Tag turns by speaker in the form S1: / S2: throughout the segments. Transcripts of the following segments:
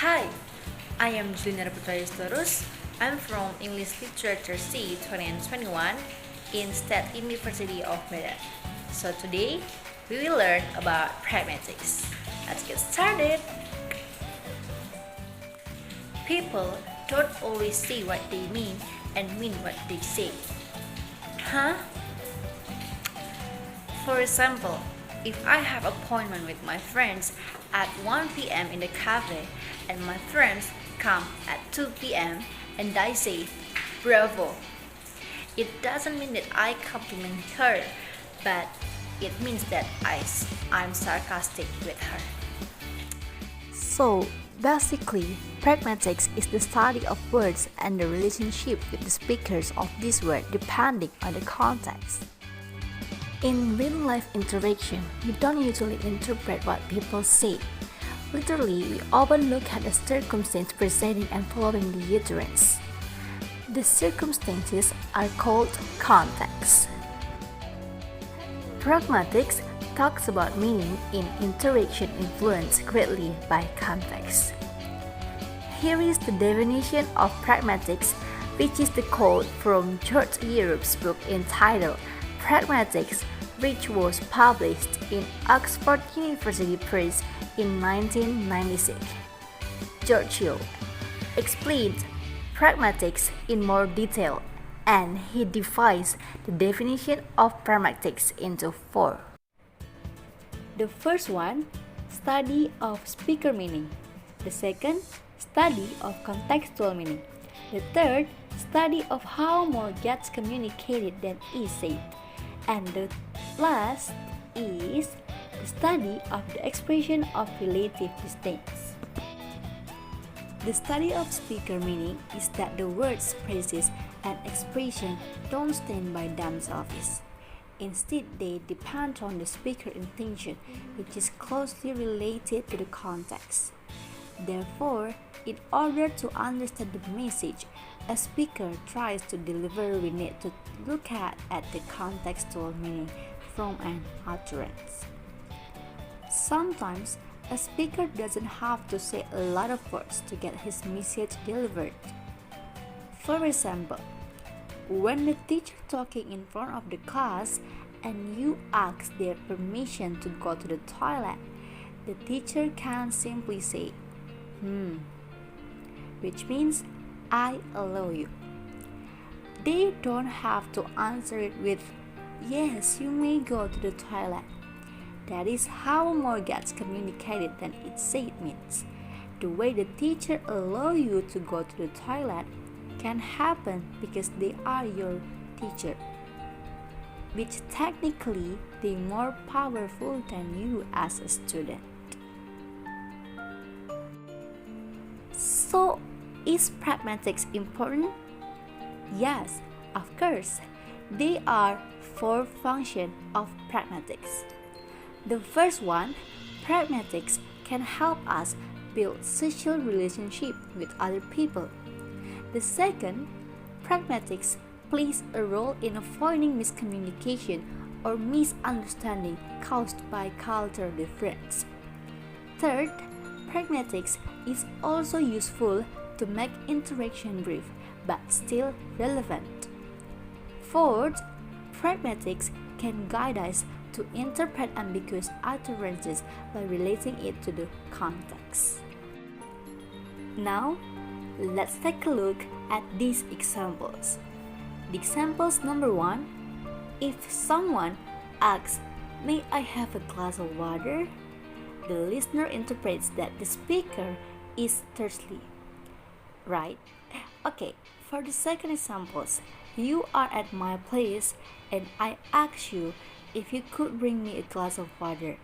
S1: Hi, I am Julynar Sitorus. I'm from English Literature C 2021 in State University of Medan. So today we will learn about pragmatics. Let's get started. People don't always say what they mean and mean what they say. Huh? For example, if I have appointment with my friends at 1 p.m. in the cafe and my friends come at 2 p.m. and I say, bravo, it doesn't mean that I compliment her, but it means that I'm sarcastic with her.
S2: So, basically, pragmatics is the study of words and the relationship with the speakers of this word depending on the context. In real-life interaction, we don't usually interpret what people say. Literally, we often look at the circumstance preceding and following the utterance. The circumstances are called context. Pragmatics talks about meaning in interaction influenced greatly by context. Here is the definition of pragmatics, which is the quote from George Europe's book entitled Pragmatics, which was published in Oxford University Press in 1996. George Europe explained pragmatics in more detail, and he divides the definition of pragmatics into four. The first one, study of speaker meaning. The second, study of contextual meaning. The third, study of how more gets communicated than is said. And the last is the study of the expression of relative distance. The study of speaker meaning is that the words, phrases, and expression don't stand by themselves. Instead, they depend on the speaker intention, which is closely related to the context. Therefore, in order to understand the message a speaker tries to deliver, we need to look at the contextual meaning from an utterance. Sometimes, a speaker doesn't have to say a lot of words to get his message delivered. For example, when the teacher talking in front of the class and you ask their permission to go to the toilet, the teacher can simply say, which means I allow you. They don't have to answer it with, yes, you may go to the toilet. That is how more gets communicated than it said means. The way the teacher allow you to go to the toilet can happen because they are your teacher, which technically they more powerful than you as a student. So, is pragmatics important? Yes, of course. There are four functions of pragmatics. The first one, pragmatics can help us build social relationship with other people. The second, pragmatics plays a role in avoiding miscommunication or misunderstanding caused by cultural difference. Third, pragmatics is also useful to make interaction brief but still relevant. Fourth, pragmatics can guide us to interpret ambiguous utterances by relating it to the context. Now, let's take a look at these examples. The examples number 1, if someone asks, may I have a glass of water? The listener interprets that the speaker is thirsty. Right? Okay, for the second examples, you are at my place and I ask you if you could bring me a glass of water.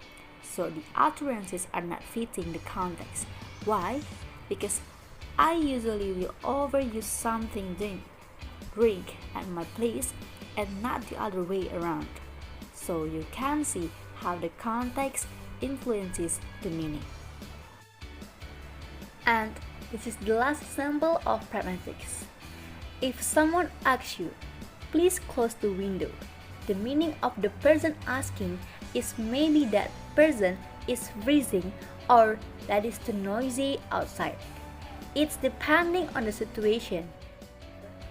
S2: So the utterances are not fitting the context. Why? Because I usually will overuse something drink at my place and not the other way around. So you can see how the context influences the meaning. And this is the last example of pragmatics. If someone asks you, please close the window, the meaning of the person asking is maybe that person is freezing or that is too noisy outside. It's depending on the situation.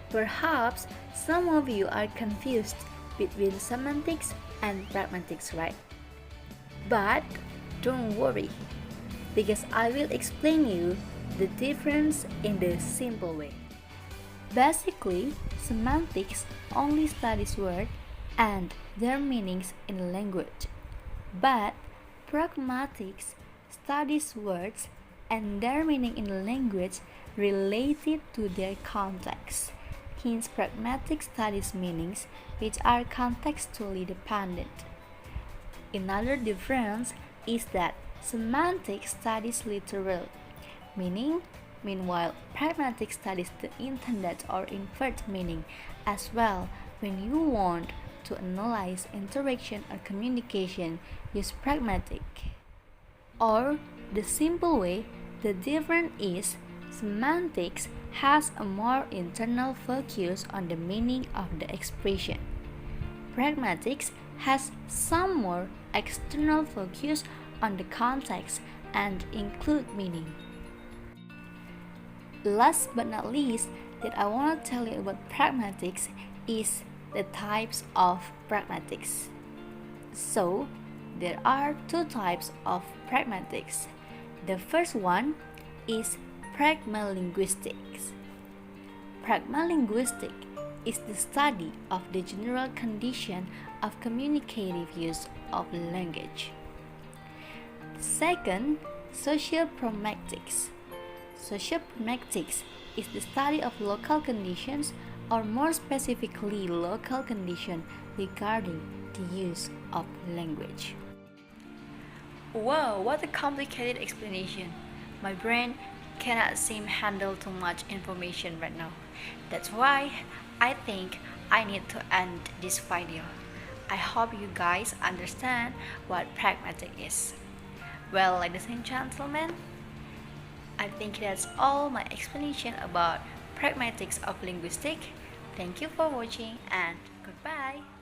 S2: Perhaps some of you are confused between semantics and pragmatics, right? But don't worry, because I will explain you the difference in the simple way. Basically, semantics only studies words and their meanings in language, but pragmatics studies words and their meaning in language related to their context. Hence, pragmatics studies meanings which are contextually dependent. Another difference is that semantics studies literal meaning, meanwhile pragmatic studies the intended or inferred meaning as well. When you want to analyze interaction or communication, use pragmatic. Or the simple way, the difference is semantics has a more internal focus on the meaning of the expression. Pragmatics has some more external focus on the context and include meaning. Last but not least, that I want to tell you about pragmatics is the types of pragmatics. So, there are two types of pragmatics. The first one is pragmalinguistics. Pragmalinguistics is the study of the general condition of communicative use of language. Second, social pragmatics. Social pragmatics is the study of local conditions, or more specifically local condition regarding the use of language. Wow, what a complicated explanation. My brain cannot seem handle too much information right now. That's why I think I need to end this video. I hope you guys understand what pragmatic is. Well, ladies and gentlemen, I think that's all my explanation about pragmatics of linguistics. Thank you for watching and goodbye.